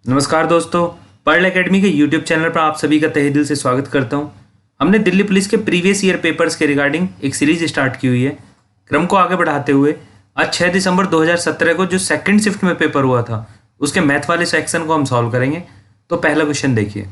नमस्कार दोस्तों, Pearl Academy के यूट्यूब चैनल पर आप सभी का तहे दिल से स्वागत करता हूं। हमने दिल्ली पुलिस के प्रीवियस ईयर पेपर्स के रिगार्डिंग एक सीरीज स्टार्ट की हुई है। क्रम को आगे बढ़ाते हुए आज 6 दिसंबर 2017 को जो सेकंड शिफ्ट में पेपर हुआ था उसके मैथ वाले सेक्शन को हम सॉल्व करेंगे। तो पहला क्वेश्चन देखिए,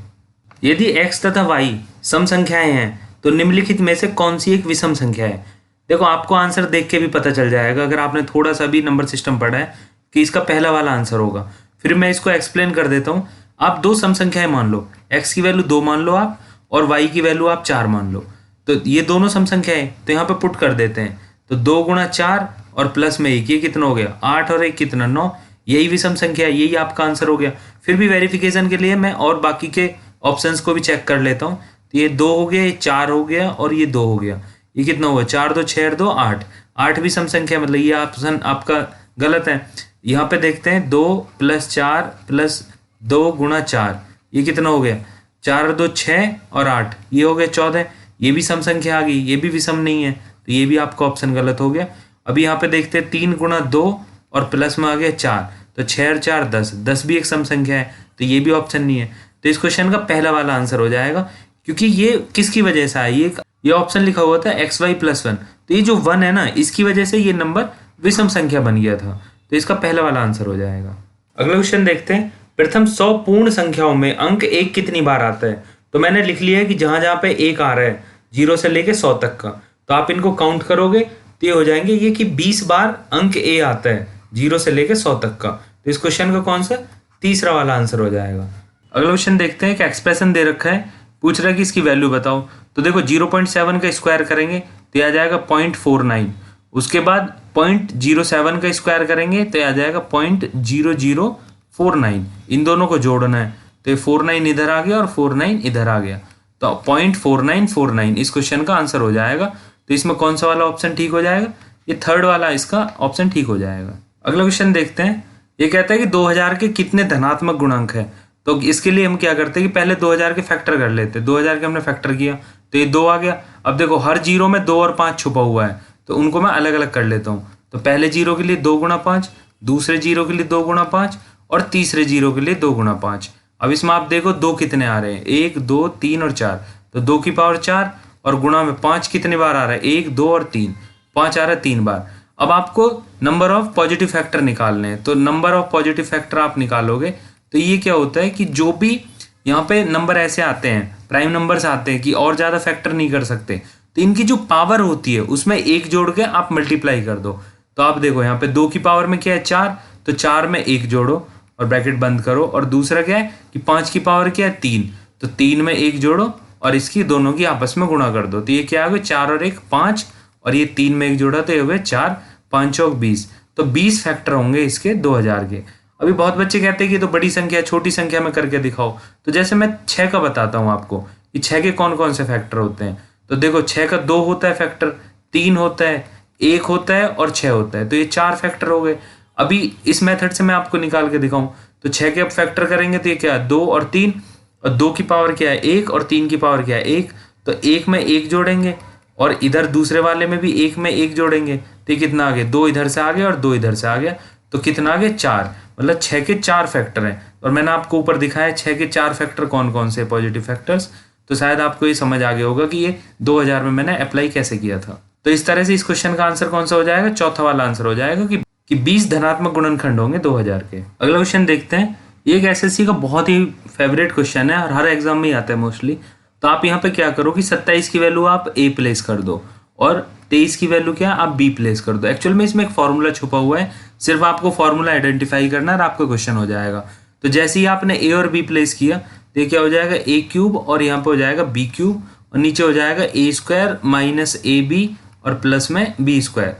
यदि x तथा y सम संख्याएं हैं तो निम्नलिखित में से कौन सी एक विषम संख्या है। देखो, आपको आंसर देख के भी पता चल जाएगा अगर आपने थोड़ा सा भी नंबर सिस्टम पढ़ा है कि इसका पहला वाला आंसर होगा। फिर मैं इसको एक्सप्लेन कर देता हूँ। आप दो सम संख्याएं मान लो, x की वैल्यू 2 मान लो आप और y की वैल्यू आप 4 मान लो। तो ये दोनों सम संख्याएं तो यहाँ पे पुट कर देते हैं। तो 2 गुणा 4 और प्लस में 1, ये कितना हो गया 8 और 1 कितना 9। यही विषम संख्या है, यही आपका आंसर हो गया। फिर भी वेरिफिकेशन के लिए मैं और बाकी के ऑप्शंस को भी चेक कर लेता हूँ। तो ये 2 हो गया, ये 4 हो गया और ये 2 हो गया। ये कितना हुआ 4 2 6 2 8। 8 भी सम संख्या, मतलब ये ऑप्शन आपका गलत है। यहाँ पे देखते हैं 2 + 4 + 2 गुणा 4, ये कितना हो गया 4 2 6 और 8, ये हो गया 14। ये भी सम संख्या आ गई, ये भी विषम नहीं है, तो ये भी आपका ऑप्शन गलत हो गया। अभी यहाँ पे देखते हैं 3 गुणा 2 और प्लस में आ गया 4, तो 6 और 4 10, 10 भी एक सम संख्या है, तो ये भी ऑप्शन नहीं है। तो इस क्वेश्चन का पहला वाला आंसर हो जाएगा। क्योंकि ये किसकी वजह से है, ये ऑप्शन लिखा हुआ था xy + 1, तो ये जो 1 है ना, इसकी वजह से ये नंबर विषम संख्या बन गया था। तो इसका पहला वाला आंसर हो जाएगा। अगला क्वेश्चन देखते हैं, प्रथम 100 पूर्ण संख्याओं में अंक 1 कितनी बार आता है। तो मैंने लिख लिया है कि जहां जहां पे 1 आ रहा है 0 से लेके 100 तक का, तो आप इनको काउंट करोगे तो ये हो जाएंगे ये कि 20 बार अंक a आता है 0 से लेके 100 तक का। तो इस क्वेश्चन का कौन सा तीसरा वाला आंसर हो जाएगा। अगला क्वेश्चन देखते हैं, एक एक्सप्रेशन दे रखा है, पूछ रहा है कि इसकी वैल्यू बताओ। तो देखो 0.7 का स्क्वायर करेंगे तो आ जाएगा 0.49। उसके बाद 0.07 का स्क्वायर करेंगे तो आ जाएगा 0.0049। इन दोनों को जोड़ना है, तो 49 इधर आ गया और 49 इधर आ गया, तो 0.4949 इस क्वेश्चन का आंसर हो जाएगा। तो इसमें कौन सा वाला ऑप्शन ठीक हो जाएगा, ये थर्ड वाला इसका ऑप्शन ठीक हो जाएगा। अगला क्वेश्चन देखते हैं, ये कहता है कि 2000 के कितने धनात्मक गुणांक है। तो इसके लिए हम क्या करते हैं कि पहले 2000 के फैक्टर कर लेते हैं। 2000 के हमने फैक्टर किया तो ये 2 आ गया। अब देखो हर जीरो में 2 और 5 छुपा हुआ है, तो उनको मैं अलग अलग कर लेता हूँ। तो पहले जीरो के लिए 2 गुणा 5, दूसरे जीरो के लिए 2 गुणा 5 और तीसरे जीरो के लिए 2 गुणा 5। अब इसमें आप देखो 2 कितने आ रहे हैं, 1 2 3 और 4, तो 2 की पावर 4 और गुणा में 5 कितने बार आ रहा है 1 2 और 3, 5 आ रहा है 3 बार। अब आपको नंबर ऑफ पॉजिटिव फैक्टर निकालने हैं, तो नंबर ऑफ पॉजिटिव फैक्टर आप निकालोगे तो ये क्या होता है कि जो भी यहाँ पे नंबर ऐसे आते हैं, प्राइम नंबर्स आते हैं कि और ज़्यादा फैक्टर नहीं कर सकते, तो इनकी जो पावर होती है उसमें 1 जोड़ के आप मल्टीप्लाई कर दो। तो आप देखो यहाँ पे 2 की पावर में क्या है 4, तो 4 में 1 जोड़ो और ब्रैकेट बंद करो। और दूसरा क्या है कि 5 की पावर क्या है 3, तो 3 में 1 जोड़ो और इसकी दोनों की आपस में गुणा कर दो। तो ये क्या आ गया 4 और 1 5, और ये 3 में 1 जोड़ा तो ये हो गया 4 5 चौक 20। तो 20 फैक्टर होंगे इसके 2000 के। अभी बहुत बच्चे कहते हैं कि तो बड़ी संख्या छोटी संख्या में करके दिखाओ। तो जैसे मैं 6 का बताता हूँ आपको कि 6 के कौन कौन से फैक्टर होते हैं। तो देखो 6 का 2 होता है फैक्टर, 3 होता है, 1 होता है और 6 होता है, तो ये 4 फैक्टर हो गए। अभी इस मेथड से मैं आपको निकाल के दिखाऊं तो 6 के अब फैक्टर करेंगे तो ये क्या है 2 और 3, और 2 की पावर क्या है 1 और 3 की पावर क्या है 1, तो 1 में 1 जोड़ेंगे और इधर दूसरे वाले में भी 1 में 1 जोड़ेंगे, तो ये कितना आ गया 2 इधर से आ गया और 2 इधर से आ गया, तो कितना आ गया 4। मतलब 6 के 4 फैक्टर हैं। और मैंने आपको ऊपर दिखाया 6 के 4 फैक्टर कौन कौन से पॉजिटिव फैक्टर्स, तो शायद आपको ये समझ आ गया होगा कि ये 2000 में मैंने अप्लाई कैसे किया था। तो इस तरह से इस क्वेश्चन का आंसर कौन सा हो जाएगा, चौथा वाला आंसर हो जाएगा कि 20 धनात्मक गुणनखंड होंगे 2000 के। अगला क्वेश्चन देखते हैं, ये एक एसएससी का बहुत ही फेवरेट क्वेश्चन है और हर एग्जाम में ही आता है मोस्टली। तो आप यहाँ पे क्या करो कि 27 की वैल्यू आप ए प्लेस कर दो और 23 की वैल्यू क्या आप बी प्लेस कर दो। एक्चुअल में इसमें एक फॉर्मूला छुपा हुआ है, सिर्फ आपको फॉर्मूला आइडेंटिफाई करना है और आपका क्वेश्चन हो जाएगा। तो जैसे ही आपने ए और बी प्लेस किया तो ये क्या हो जाएगा ए क्यूब और यहाँ पे हो जाएगा बी क्यूब और नीचे हो जाएगा ए स्क्वायर माइनस ए बी और प्लस में बी स्क्वायर।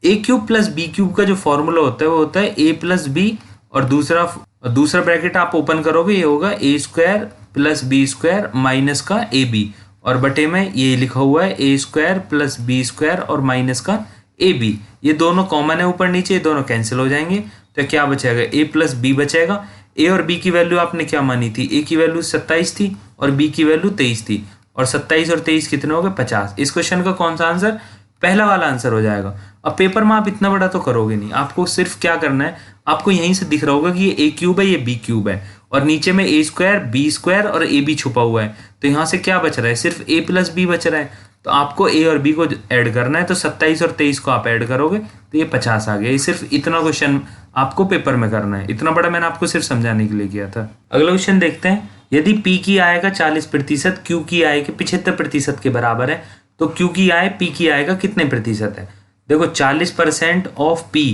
ए क्यूब प्लस बी क्यूब का जो फॉर्मूला होता है वो होता है ए प्लस बी और दूसरा ब्रैकेट आप ओपन करोगे ये होगा A square plus B square minus का ए बी और बटे में ये लिखा हुआ है ए स्क्वायर प्लस बी स्क्वायर और माइनस का ए बी। ये दोनों कॉमन है ऊपर नीचे, ये दोनों कैंसिल हो जाएंगे, तो क्या बचेगा ए प्लस बी बचेगा। ए और बी की वैल्यू आपने क्या मानी थी, ए की वैल्यू 27 थी और बी की वैल्यू 23 थी, और 27 और 23 कितने हो गए 50। इस क्वेश्चन का कौन सा आंसर, पहला वाला आंसर हो जाएगा। अब पेपर में आप इतना बड़ा तो करोगे नहीं, आपको सिर्फ क्या करना है, आपको यहीं से दिख रहा होगा कि ये ए क्यूब है ये बी क्यूब है और नीचे में ए स्क्वायर बी स्क्वायर और ए बी छुपा हुआ है, तो यहाँ से क्या बच रहा है, सिर्फ ए प्लस बी बच रहा है। तो आपको ए और बी को ऐड करना है, तो 27 और 23 को आप ऐड करोगे तो ये 50 आ गया। ये सिर्फ इतना क्वेश्चन आपको पेपर में करना है, इतना बड़ा मैंने आपको सिर्फ समझाने के लिए किया था। अगला क्वेश्चन देखते हैं, यदि पी की आय का 40% क्यू की आय के 75% के बराबर है, तो क्यू की आय पी की आय का कितने प्रतिशत है। देखो 40% ऑफ पी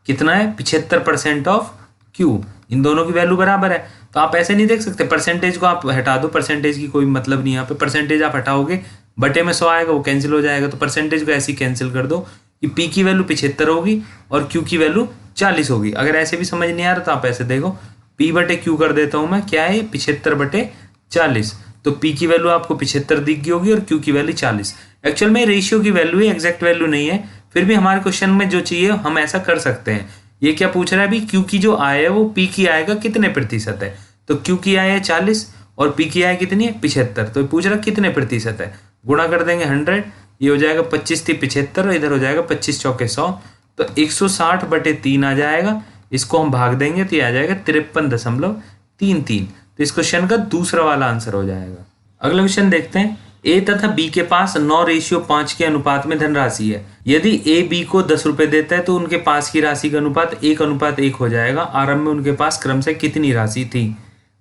कितना है, 75% ऑफ क्यू, इन दोनों की वैल्यू बराबर है। तो आप ऐसे नहीं देख सकते, परसेंटेज को आप हटा दो, परसेंटेज की कोई मतलब नहीं। यहाँ पे परसेंटेज आप हटाओगे, बटे में 100 आएगा, वो कैंसिल हो जाएगा। तो परसेंटेज को ऐसे ही कैंसिल कर दो कि पी की वैल्यू 75 होगी और क्यू की वैल्यू 40 होगी। अगर ऐसे भी समझ नहीं आ रहा तो आप ऐसे देखो, पी बटे क्यू कर देता हूँ मैं, क्या है 75 बटे 40। तो पी की वैल्यू आपको 75 दिख गई होगी और क्यू की वैल्यू 40। एक्चुअल में रेशियो की वैल्यू है, एग्जैक्ट वैल्यू नहीं है, फिर भी हमारे क्वेश्चन में जो चाहिए हम ऐसा कर सकते हैं। ये क्या पूछ रहा है अभी, क्यू की जो आय है वो पी की आय का कितने प्रतिशत है। तो क्यू की आय है 40 और पी की आय कितनी है 75, तो पूछ रहा कितने प्रतिशत है। गुणा कर देंगे 100, ये हो जाएगा 25 थी 75 और इधर हो जाएगा 25 चौके 100, तो 160 बटे 3 आ जाएगा। इसको हम भाग देंगे तो ये आ जाएगा 53.33। तो इस क्वेश्चन का दूसरा वाला आंसर हो जाएगा। अगला क्वेश्चन देखते हैं, ए तथा बी के पास 9:5 के अनुपात में धनराशि है। यदि ए बी को 10 रुपए देता है तो उनके पास की राशि का अनुपात 1:1 हो जाएगा। आरंभ में उनके पास क्रम से कितनी राशि थी।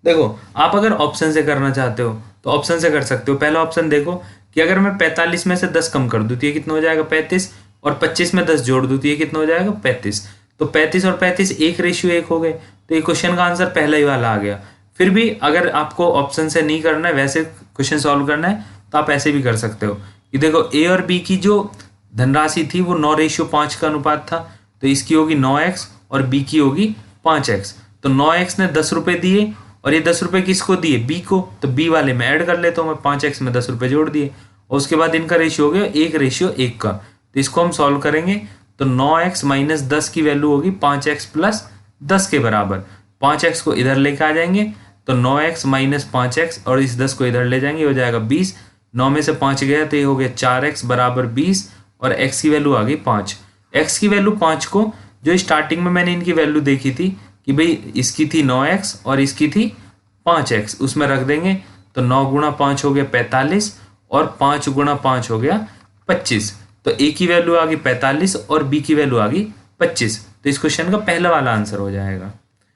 देखो आप अगर ऑप्शन से करना चाहते हो तो ऑप्शन से कर सकते हो। पहला ऑप्शन देखो कि अगर मैं 45 में से 10 कम कर दूँ तो ये कितना हो जाएगा 35, और 25 में 10 जोड़ दूँ तो ये कितना हो जाएगा 35। तो 35 और 35 1:1 हो गए। तो ये क्वेश्चन का आंसर पहला ही वाला आ गया। फिर भी अगर आपको ऑप्शन से नहीं करना है, वैसे क्वेश्चन सॉल्व करना है, तो आप ऐसे भी कर सकते हो। ये देखो ए और बी की जो धनराशि थी वो 9:5 का अनुपात था, तो इसकी होगी 9x और बी की होगी 5x। तो 9x ने 10 रुपए दिए और ये 10 रुपए किसको दिए, बी को, तो बी वाले में ऐड कर लेता हूँ मैं, 5x में 10 रुपए जोड़ दिए और उसके बाद इनका रेशियो हो गया 1:1 का। तो इसको हम सॉल्व करेंगे तो 9x माइनस 10 की वैल्यू होगी 5x प्लस 10 के बराबर। 5x को इधर लेके आ जाएंगे तो 9x माइनस 5x और इस 10 को इधर ले जाएंगे, हो जाएगा 20। 9 में से 5 गया तो ये हो गया 4x बराबर 20 और x की वैल्यू आ गई 5। x की वैल्यू 5 को जो स्टार्टिंग में मैंने इनकी वैल्यू देखी थी कि भाई इसकी थी 9x और इसकी थी 5x, उसमें रख देंगे तो 9 गुणा 5 हो गया 45 और 5 गुणा 5 हो गया 25। तो a की वैल्यू आ गई 45 और b की वैल्यू आ गई 25। तो इस क्वेश्चन का पहला वाला आंसर हो जाएगा,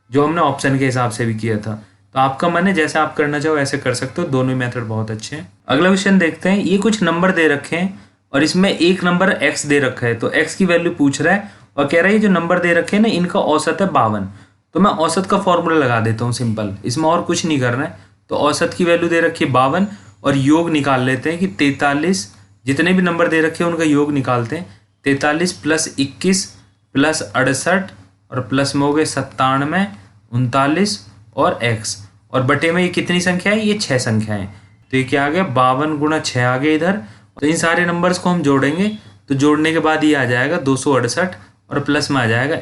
जो हमने ऑप्शन के हिसाब से भी किया था। तो आपका मन है, जैसे आप करना चाहो ऐसे कर सकते हो, दोनों ही मेथड बहुत अच्छे हैं। अगला क्वेश्चन देखते हैं, ये कुछ नंबर दे रखे हैं और इसमें एक नंबर x दे रखा है। तो x की वैल्यू पूछ रहा है और कह रहा है ये जो नंबर दे रखे हैं ना इनका औसत है 52। तो मैं औसत का फॉर्मूला लगा देता हूँ सिंपल, इसमें और कुछ नहीं करना है। तो औसत की वैल्यू दे रखी है 52 और योग निकाल लेते हैं कि 43, जितने भी नंबर दे रखे हैं उनका योग निकालते हैं। 43 प्लस 21 प्लस 68 और प्लस में हो गए 97, 39 और x, और बटे में ये कितनी संख्या है, ये 6 संख्या है। तो ये क्या आ गया 52 गुणा 6 आ गया इधर। तो इन सारे नंबर्स को हम जोड़ेंगे तो जोड़ने के बाद ये आ जाएगा 268 और प्लस में आ जाएगा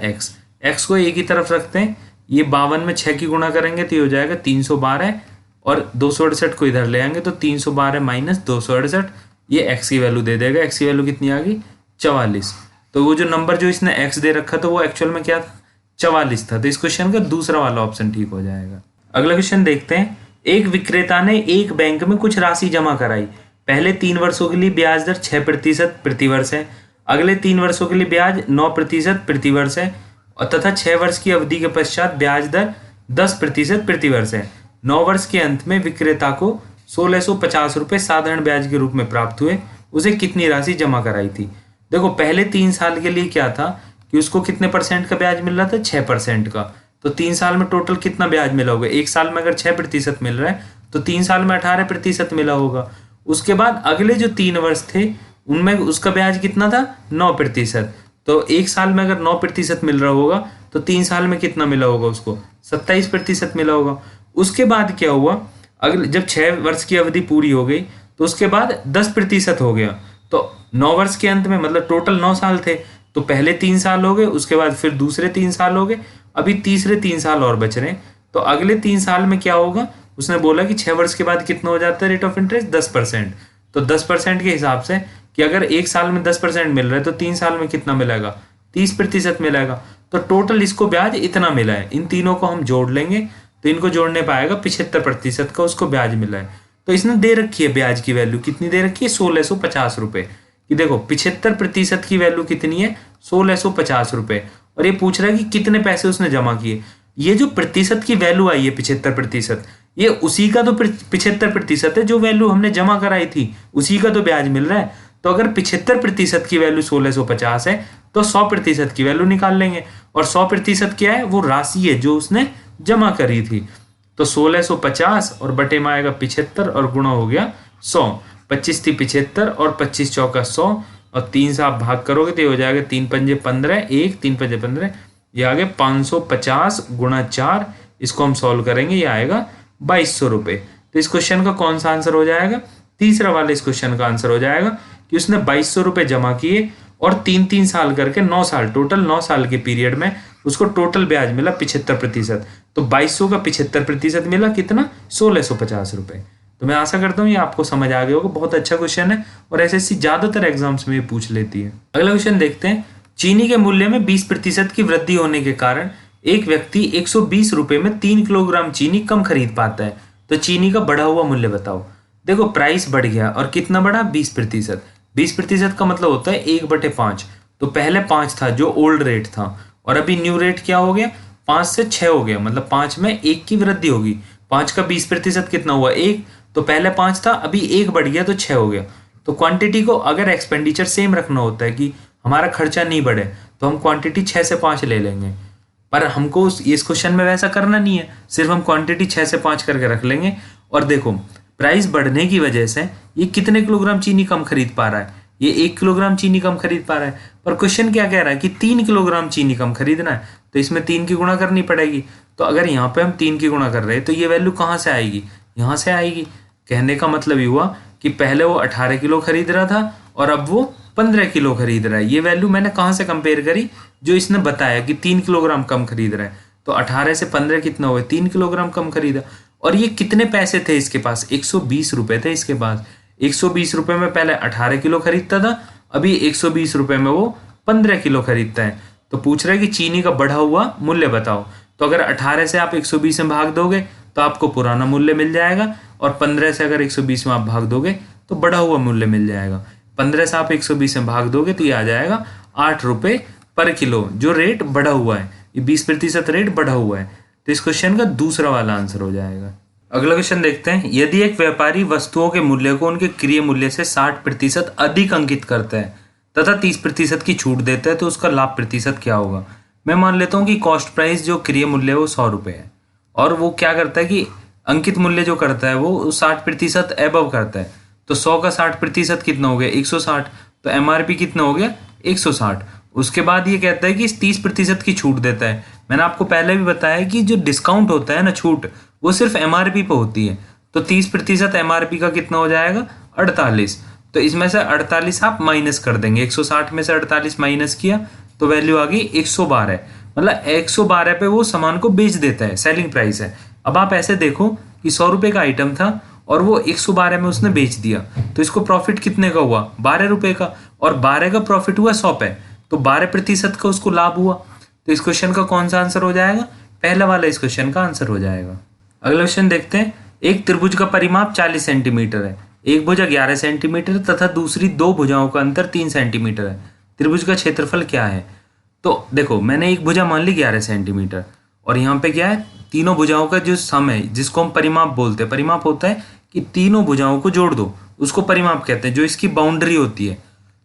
x को एक ही तरफ रखते हैं। ये 52 में 6 की गुणा करेंगे तो ये हो जाएगा 312 और 268 को इधर ले आएंगे तो 312 माइनस 268, ये x की वैल्यू दे देगा। x की वैल्यू कितनी आ गई 44। तो वो जो नंबर जो इसने x दे रखा था वो एक्चुअल में क्या था 44 था। तो इस क्वेश्चन का दूसरा वाला ऑप्शन ठीक हो जाएगा। अगला क्वेश्चन देखते हैं, एक विक्रेता ने एक बैंक में कुछ राशि जमा कराई। पहले 3 वर्षों के लिए ब्याज दर 6% प्रति वर्ष है, अगले 3 वर्षों के लिए ब्याज 9% प्रति वर्ष है और तथा 6 वर्ष की अवधि के पश्चात ब्याज दर 10% प्रति वर्ष है। 9 वर्ष के अंत में विक्रेता को 1650 रुपये साधारण ब्याज के रूप में प्राप्त हुए। उसे कितनी राशि जमा कराई थी। देखो पहले 3 साल के लिए क्या था कि उसको कितने परसेंट का ब्याज मिल रहा था 6% का। तो 3 साल में टोटल कितना ब्याज मिला होगा, एक साल में अगर 6% मिल रहा है तो 3 साल में 18% मिला होगा। उसके बाद अगले जो 3 वर्ष थे उनमें उसका ब्याज कितना था 9%। तो एक साल में अगर 9% मिल रहा होगा तो 3 साल में कितना मिला होगा उसको 27% मिला होगा। उसके बाद क्या हुआ, अगले जब 6 वर्ष की अवधि पूरी हो गई तो उसके बाद 10% हो गया। तो 9 वर्ष के अंत में मतलब टोटल 9 साल थे, तो पहले 3 साल हो गए, उसके बाद फिर दूसरे 3 साल हो गए, अभी तीसरे 3 साल और बच रहे हैं। तो अगले 3 साल में क्या होगा, उसने बोला कि 6 वर्ष के बाद कितना हो जाता है रेट ऑफ इंटरेस्ट 10%। तो 10% के हिसाब से कि अगर एक साल में 10% मिल रहा है तो 3 साल में कितना मिलेगा 30% मिलेगा। तो टोटल इसको ब्याज इतना मिला है। इन तीनों को हम जोड़ लेंगे तो इनको जोड़ने पाएगा 75% का उसको ब्याज मिला है। तो इसने दे रखी है ब्याज की वैल्यू कितनी दे रखी है 1650 रुपए कि देखो 75% की वैल्यू कितनी है 1650 रुपए और ये पूछ रहा है कि कितने पैसे उसने जमा किए। ये जो प्रतिशत की वैल्यू आई है 75% ये उसी का तो 75% है जो वैल्यू हमने जमा कराई थी उसी का तो ब्याज मिल रहा है। तो अगर 75% की वैल्यू 1650 है तो 100% की वैल्यू निकाल लेंगे और 100% क्या है वो राशि है जो उसने जमा करी थी। तो 1650 और बटे में आएगा 75 और गुणा हो गया 100। 25 थी 75 और 25 चौका 100 और 3 से आप भाग करोगे तो ये हो जाएगा 3 पंजे 15 1 3 पंजे 15 ये आगे 550 गुणा 4 इसको हम सॉल्व करेंगे ये आएगा 2200 रुपये। तो इस क्वेश्चन का कौन सा आंसर हो जाएगा तीसरा वाला इस क्वेश्चन का आंसर हो जाएगा कि उसने 2200 रुपये जमा किए और 3-3 साल करके 9 साल टोटल 9 साल के पीरियड में उसको टोटल ब्याज मिला 75%। तो 2200 का 75% मिला कितना 1650 रुपये। तो मैं आशा करता हूँ ये आपको समझ आ गया होगा। बहुत अच्छा क्वेश्चन है और एसएससी ज्यादातर एग्जाम्स में ये पूछ लेती है। अगला क्वेश्चन देखते हैं। चीनी के मूल्य में 20% की वृद्धि होने के कारण एक व्यक्ति 120 रुपए में 3 किलोग्राम चीनी कम खरीद पाता है। तो चीनी का बढ़ा हुआ मूल्य बताओ। देखो प्राइस बढ़ गया और कितना बढ़ा 20%। 20% का मतलब होता है 1/5। तो पहले 5 था जो ओल्ड रेट था और अभी न्यू रेट क्या हो गया 5 से 6 हो गया मतलब 5 में 1 की वृद्धि होगी। 5 का 20% कितना हुआ 1। तो पहले 5 था अभी 1 बढ़ गया तो 6 हो गया। तो क्वांटिटी को अगर एक्सपेंडिचर सेम रखना होता है कि हमारा खर्चा नहीं बढ़े तो हम क्वांटिटी 6 से 5 ले लेंगे। पर हमको इस क्वेश्चन में वैसा करना नहीं है, सिर्फ हम क्वांटिटी 6 से 5 करके रख लेंगे। और देखो प्राइस बढ़ने की वजह से ये कितने किलोग्राम चीनी कम खरीद पा रहा है ये 1 किलोग्राम चीनी कम खरीद पा रहा है। पर क्वेश्चन क्या कह रहा है कि 3 किलोग्राम चीनी कम खरीदना है तो इसमें 3 की गुणा करनी पड़ेगी। तो अगर यहाँ पे हम 3 की गुणा कर रहे हैं तो ये वैल्यू कहाँ से आएगी यहाँ से आएगी। कहने का मतलब ये हुआ कि पहले वो 18 किलो खरीद रहा था और अब वो 15 किलो खरीद रहा है। ये वैल्यू मैंने कहाँ से कंपेयर करी जो इसने बताया कि 3 किलोग्राम कम खरीद रहा है। तो 18 से 15 कितना हुआ 3 किलोग्राम कम खरीदा। और ये कितने पैसे थे इसके पास 120 रुपए थे इसके पास। 120 रुपए में पहले 18 किलो खरीदता था अभी 120 रुपए में वो 15 किलो खरीदता है। तो पूछ रहा है कि चीनी का बढ़ा हुआ मूल्य बताओ। तो अगर 18 से आप 120 में भाग दोगे तो आपको पुराना मूल्य मिल जाएगा और 15 से अगर 120 में आप भाग दोगे तो बढ़ा हुआ मूल्य मिल जाएगा। 15 से आप 120 में भाग दोगे तो ये आ जाएगा 8 रुपये पर किलो जो रेट बढ़ा हुआ है। ये 20% रेट बढ़ा हुआ है। तो इस क्वेश्चन का दूसरा वाला आंसर हो जाएगा। अगला क्वेश्चन देखते हैं। यदि एक व्यापारी वस्तुओं के मूल्य को उनके क्रय मूल्य से 60% अधिक अंकित करता है तथा 30% की छूट देता है तो उसका लाभ प्रतिशत क्या होगा। मैं मान लेता हूँ कि कॉस्ट प्राइस जो क्रय मूल्य है वो 100 रुपये है और वो क्या करता है कि अंकित मूल्य जो करता है वो 60% एबव करता है। तो 100 का 60% कितना हो गया 160। तो एमआरपी कितना हो गया 160। उसके बाद ये कहता है कि 30% की छूट देता है। मैंने आपको पहले भी बताया कि जो डिस्काउंट होता है ना छूट वो सिर्फ एमआरपी पे होती है। तो 30% एमआरपी का कितना हो जाएगा 48। तो इसमें से 48 आप माइनस कर देंगे। 160 में से 48 माइनस किया तो वैल्यू आ गई 112। मतलब 112 पे वो सामान को बेच देता है, सेलिंग प्राइस है। अब आप ऐसे देखो कि 100 रुपये का आइटम था और वो 112 में उसने बेच दिया तो इसको प्रॉफिट कितने का हुआ 12 रुपये का और 12 का प्रॉफिट हुआ 100 पे तो 12% का उसको लाभ हुआ। तो इस क्वेश्चन का कौन सा आंसर हो जाएगा पहला वाला इस क्वेश्चन का आंसर हो जाएगा। अगला क्वेश्चन देखते हैं। एक त्रिभुज का परिमाप 40 सेंटीमीटर है। एक भुजा 11 सेंटीमीटर तथा दूसरी 2 भुजाओं का अंतर 3 सेंटीमीटर है। त्रिभुज का क्षेत्रफल क्या है। तो देखो मैंने एक भुजा मान ली 11 सेंटीमीटर और यहाँ पे क्या है तीनों भुजाओं का जो सम है जिसको हम परिमाप बोलते हैं। परिमाप होता है कि तीनों भुजाओं को जोड़ दो उसको परिमाप कहते हैं जो इसकी बाउंड्री होती है।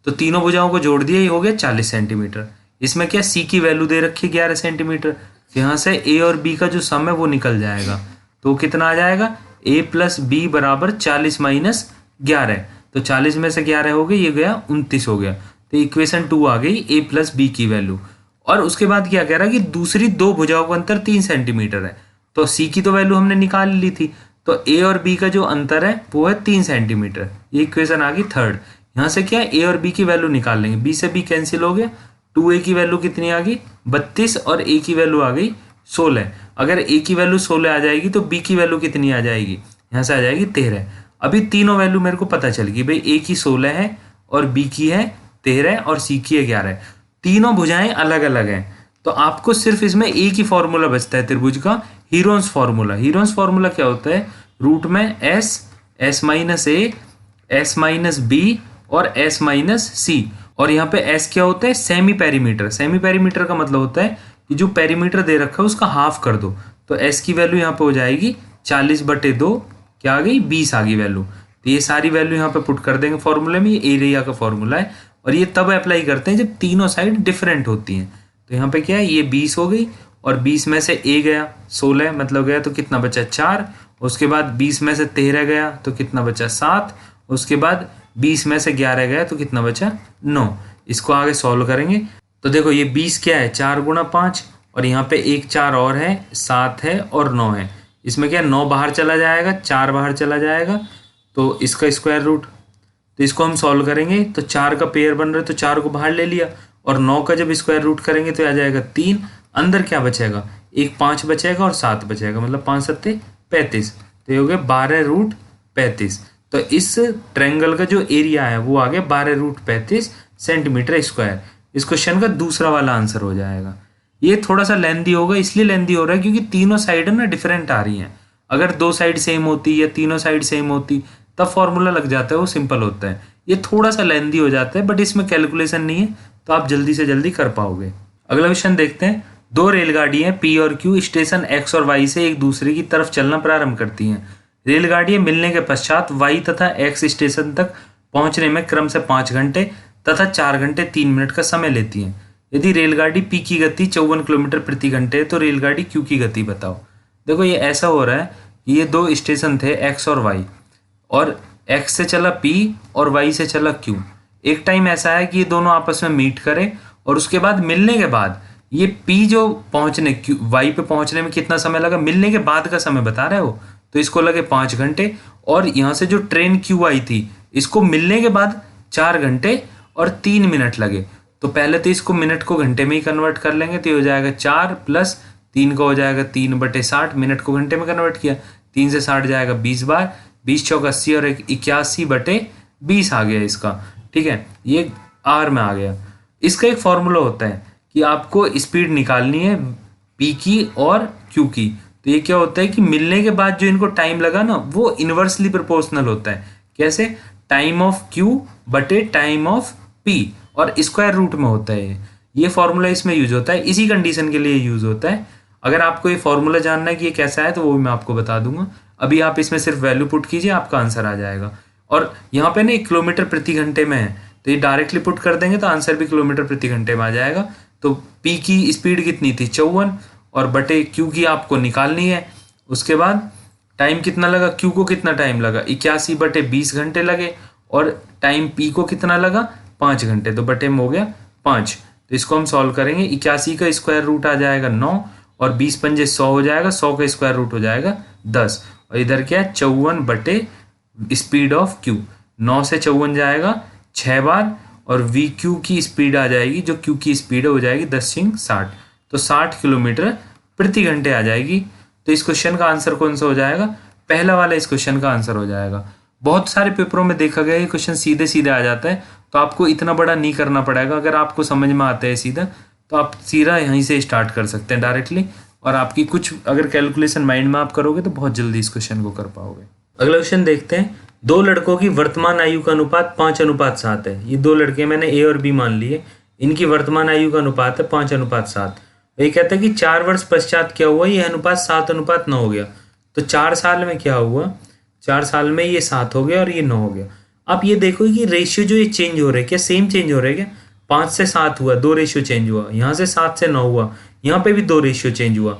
तो तीनों भुजाओं को जोड़ दिया ये हो गया 40 सेंटीमीटर। इसमें क्या सी की वैल्यू दे रखी है 11 सेंटीमीटर। यहाँ से ए और बी का जो सम है वो निकल जाएगा तो कितना आ जाएगा a प्लस बी बराबर 40 माइनस 11। तो 40 में से 11 हो गए ये गया 29 हो गया। तो इक्वेशन 2 आ गई a प्लस बी की वैल्यू। और उसके बाद क्या कह रहा है कि दूसरी 2 भुजाओं का अंतर 3 सेंटीमीटर है। तो c की तो वैल्यू हमने निकाल ली थी तो a और b का जो अंतर है वो है 3 सेंटीमीटर। ये इक्वेशन आ गई थर्ड। यहाँ से क्या a और b की वैल्यू निकाल लेंगे। b से b कैंसिल हो गया। 2a की वैल्यू कितनी आ गई 32 और a की वैल्यू आ गई 16। अगर a की वैल्यू 16 आ जाएगी तो b की वैल्यू कितनी आ जाएगी यहाँ से आ जाएगी 13। अभी तीनों वैल्यू मेरे को पता चल गई भाई a की 16 है और b की है 13 और c की है 11। तीनों भुजाएं अलग अलग हैं तो आपको सिर्फ इसमें एक ही फॉर्मूला बचता है त्रिभुज का हीरोन्स फार्मूला। हीरोन्स फार्मूला क्या होता है, रूट में एस माइनस ए, एस माइनस बी और एस माइनस सी। और यहाँ पे एस क्या होता है, सेमी पेरीमीटर। सेमी पेरीमीटर का मतलब होता है कि जो पेरीमीटर दे रखा है उसका हाफ कर दो। तो एस की वैल्यू यहाँ पे हो जाएगी 40/2, क्या आ गई, 20 आ गई वैल्यू। तो ये सारी वैल्यू यहाँ पे पुट कर देंगे फॉर्मूले में। ये एरिया का फॉर्मूला है और ये तब अप्लाई करते हैं जब तीनों साइड डिफरेंट होती हैं। तो यहाँ पे क्या है, ये 20 हो गई और 20 में से ए गया 16, मतलब गया तो कितना बचा 4। उसके बाद 20 में से 13 गया तो कितना बचा 7। उसके बाद 20 में से 11 गया तो कितना बचा 9। इसको आगे सॉल्व करेंगे तो देखो ये 20 क्या है, 4 गुणा 5 और यहाँ पे एक 4 और है, 7 है और 9 है। इसमें क्या 9 बाहर चला जाएगा, 4 बाहर चला जाएगा, तो इसका स्क्वायर रूट। तो इसको हम सॉल्व करेंगे तो 4 का पेयर बन रहा है तो 4 को बाहर ले लिया और 9 का जब स्क्वायर रूट करेंगे तो आ जाएगा 3। अंदर क्या बचेगा, एक 5 बचेगा और 7 बचेगा, मतलब 5 7 35। तो ये हो गया 12√35। तो इस ट्रायंगल का जो एरिया है वो आ गया 12√35 सेंटीमीटर स्क्वायर। इस क्वेश्चन का दूसरा वाला आंसर हो जाएगा। ये थोड़ा सा लेंदी होगा, इसलिए लेंदी हो रहा है क्योंकि तीनों साइड ना डिफरेंट आ रही हैं। अगर 2 साइड सेम होती या तीनों साइड सेम होती तब फॉर्मूला लग जाता है, वो सिंपल होता है। ये थोड़ा सा लेंदी हो जाता है बट इसमें कैलकुलेशन नहीं है तो आप जल्दी से जल्दी कर पाओगे। अगला क्वेश्चन देखते हैं। 2 रेलगाड़ियां पी और क्यू स्टेशन एक्स और वाई से एक दूसरे की तरफ चलना प्रारंभ करती हैं। रेलगाड़ियां मिलने के पश्चात वाई तथा एक्स स्टेशन तक पहुंचने में क्रम से 5 घंटे तथा 4 घंटे 3 मिनट का समय लेती हैं। यदि रेलगाड़ी पी की गति 54 किलोमीटर प्रति घंटे है तो रेलगाड़ी क्यू की गति बताओ। देखो ये ऐसा हो रहा है, ये 2 स्टेशन थे एक्स और वाई, और एक्स से चला पी और वाई से चला क्यू। एक टाइम ऐसा है कि ये दोनों आपस में मीट करें और उसके बाद मिलने के बाद ये पी जो पहुंचने क्यू वाई पे पहुंचने में कितना समय लगा, मिलने के बाद का समय बता रहे हो, तो इसको लगे 5 घंटे। और यहाँ से जो ट्रेन क्यू आई थी इसको मिलने के बाद 4 घंटे और 3 मिनट लगे। तो पहले तो इसको मिनट को घंटे में ही कन्वर्ट कर लेंगे, तो ये हो जाएगा 4 + 3 का हो जाएगा 3/60। मिनट को घंटे में कन्वर्ट किया, 3 से 60 जाएगा 20 बार, 20 चौक 80 और 81/20 आ गया इसका। ठीक है, ये आर में आ गया। इसका एक फॉर्मूला होता है कि आपको स्पीड निकालनी है पी की और क्यू की। तो ये क्या होता है कि मिलने के बाद जो इनको टाइम लगा ना वो इनवर्सली प्रोपोर्शनल होता है। कैसे, टाइम ऑफ क्यू बटे टाइम ऑफ पी, और स्क्वायर रूट में होता है। ये फॉर्मूला इसमें यूज होता है, इसी कंडीशन के लिए यूज होता है। अगर आपको ये फॉर्मूला जानना है कि ये कैसा है तो वो भी मैं आपको बता दूंगा। अभी आप इसमें सिर्फ वैल्यू पुट कीजिए, आपका आंसर आ जाएगा। और यहाँ पे ना किलोमीटर प्रति घंटे में है तो ये डायरेक्टली पुट कर देंगे तो आंसर भी किलोमीटर प्रति घंटे में आ जाएगा। तो पी की स्पीड कितनी थी 54 और बटे क्यू की आपको निकालनी है। उसके बाद टाइम कितना लगा, क्यू को कितना टाइम लगा 81/20 घंटे लगे, और टाइम पी को कितना लगा 5 घंटे, तो बटे में हो गया 5। तो इसको हम सॉल्व करेंगे। 81 का स्क्वायर रूट आ जाएगा 9 और 20 पंजे 100 हो जाएगा, 100 का स्क्वायर रूट हो जाएगा 10, और इधर क्या है 54 स्पीड ऑफ क्यू। 9 से 54 जाएगा 6 बार, और वी क्यू की स्पीड आ जाएगी, जो क्यू की स्पीड हो जाएगी 10×60, तो 60 किलोमीटर प्रति घंटे आ जाएगी। तो इस क्वेश्चन का आंसर कौन सा हो जाएगा, पहला वाला इस क्वेश्चन का आंसर हो जाएगा। बहुत सारे पेपरों में देखा गया ये क्वेश्चन सीधे सीधे आ जाता है, तो आपको इतना बड़ा नहीं करना पड़ेगा। अगर आपको समझ में आता है सीधा तो आप सीधा यहीं से स्टार्ट कर सकते हैं डायरेक्टली, और आपकी कुछ अगर कैलकुलेशन माइंड में आप करोगे तो बहुत जल्दी इस क्वेश्चन को कर पाओगे। अगला क्वेश्चन देखते हैं। 2 लड़कों की वर्तमान आयु का अनुपात 5:7 है। ये 2 लड़के मैंने ए और बी मान लिए, इनकी वर्तमान आयु का अनुपात है 5:7। ये कहता है कि 4 वर्ष पश्चात क्या हुआ, ये अनुपात 7:9 हो गया। तो 4 साल में क्या हुआ, 4 साल में ये 7 हो गया और ये 9 हो गया। आप ये देखो कि रेशियो जो ये चेंज हो रहे हैं क्या सेम चेंज हो रहे हैं क्या, 5 से 7 हुआ, 2 रेशियो चेंज हुआ, यहाँ से 7 से 9 हुआ, यहाँ पे भी 2 रेशियो चेंज हुआ।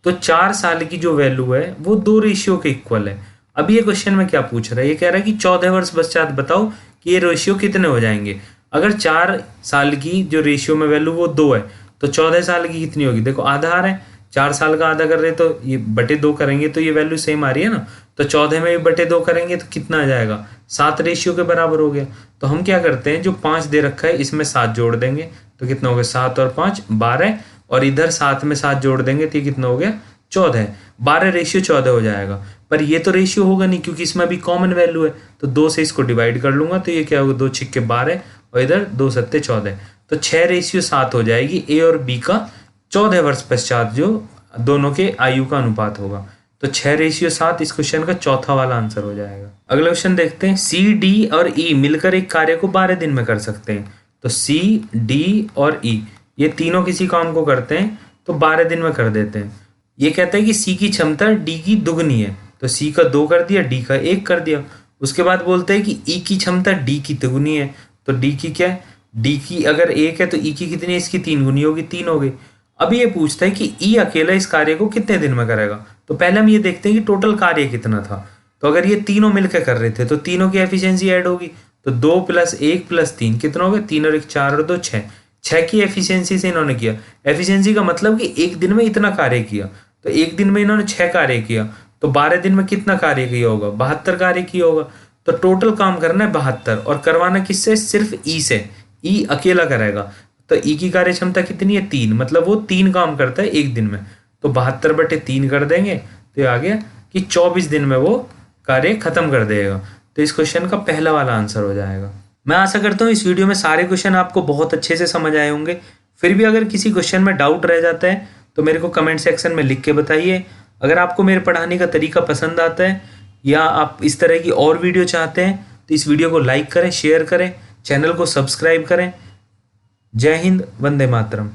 तो 4 साल की जो वैल्यू है वो 2 रेशियो के इक्वल है। अब ये क्वेश्चन में क्या पूछ रहा है, ये कह रहा है कि 14 वर्ष पश्चात बताओ कि ये रेशियो कितने हो जाएंगे। अगर 4 साल की जो रेशियो में वैल्यू वो 2 है तो 14 साल की कितनी होगी, देखो आधा आ रहा है, 4 साल का आधा कर रहे तो ये बटे 2 करेंगे तो ये वैल्यू सेम आ रही है ना। तो 14 में भी बटे 2 करेंगे तो कितना आ जाएगा, 7 रेशियो के बराबर हो गया। तो हम क्या करते हैं, जो 5 दे रखा है इसमें 7 जोड़ देंगे तो कितना हो गया, 7 और 5 12, और इधर 7 में 7 जोड़ देंगे तो ये कितना हो गया 14। 12 रेशियो 14 हो जाएगा। पर ये तो रेशियो होगा नहीं क्योंकि इसमें भी कॉमन वैल्यू है, तो 2 से इसको डिवाइड कर लूंगा तो ये क्या होगा, 2 छिक्के 12 और इधर 2 सत्ते 14, तो 6 रेशियो 7 हो जाएगी ए और बी का 14 वर्ष पश्चात जो दोनों के आयु का अनुपात होगा। तो 6:7 इस क्वेश्चन का चौथा वाला आंसर हो जाएगा। अगला क्वेश्चन देखते हैं। सी, डी और ई मिलकर एक कार्य को 12 दिन में कर सकते हैं। तो सी, डी और ई ये तीनों किसी काम को करते हैं तो 12 दिन में कर देते हैं। ये कहता है कि सी की क्षमता डी की दुगनी है, तो सी का 2 कर दिया, डी का 1 कर दिया। उसके बाद बोलते हैं कि ई की क्षमता डी की तिगुनी है, तो डी की क्या है, डी की अगर 1 है तो ई की कितनी है, इसकी 3 गुनी होगी, 3 हो गई। अब ये पूछता है कि ई अकेला इस कार्य को कितने दिन में करेगा। तो पहले हम ये देखते हैं कि टोटल कार्य कितना था। तो अगर ये तीनों मिलकर कर रहे थे तो तीनों की एफिशिएंसी ऐड होगी, तो 2 + 1 + 3 कितना हो गया, 3 और 1 4 और 2 6। 6 की एफिशिएंसी से इन्होंने किया। एफिशिएंसी का मतलब कि एक दिन में इतना कार्य किया, तो एक दिन में इन्होंने 6 कार्य किया, तो 12 दिन में कितना कार्य किया होगा, 72 कार्य किया होगा। तो टोटल काम करना है 72 और करवाना किससे, सिर्फ ई से। ई अकेला करेगा, तो ई की कार्य क्षमता कितनी है, 3, मतलब वो 3 काम करता है एक दिन में। तो 72/3 कर देंगे तो ये आ गया कि 24 दिन में वो कार्य खत्म कर देगा। तो इस क्वेश्चन का पहला वाला आंसर हो जाएगा। मैं आशा करता हूँ इस वीडियो में सारे क्वेश्चन आपको बहुत अच्छे से समझ आए होंगे। फिर भी अगर किसी क्वेश्चन में डाउट रह जाता है तो मेरे को कमेंट सेक्शन में लिख के बताइए। अगर आपको मेरे पढ़ाने का तरीका पसंद आता है या आप इस तरह की और वीडियो चाहते हैं तो इस वीडियो को लाइक करें, शेयर करें, चैनल को सब्सक्राइब करें। जय हिंद, वंदे मातरम।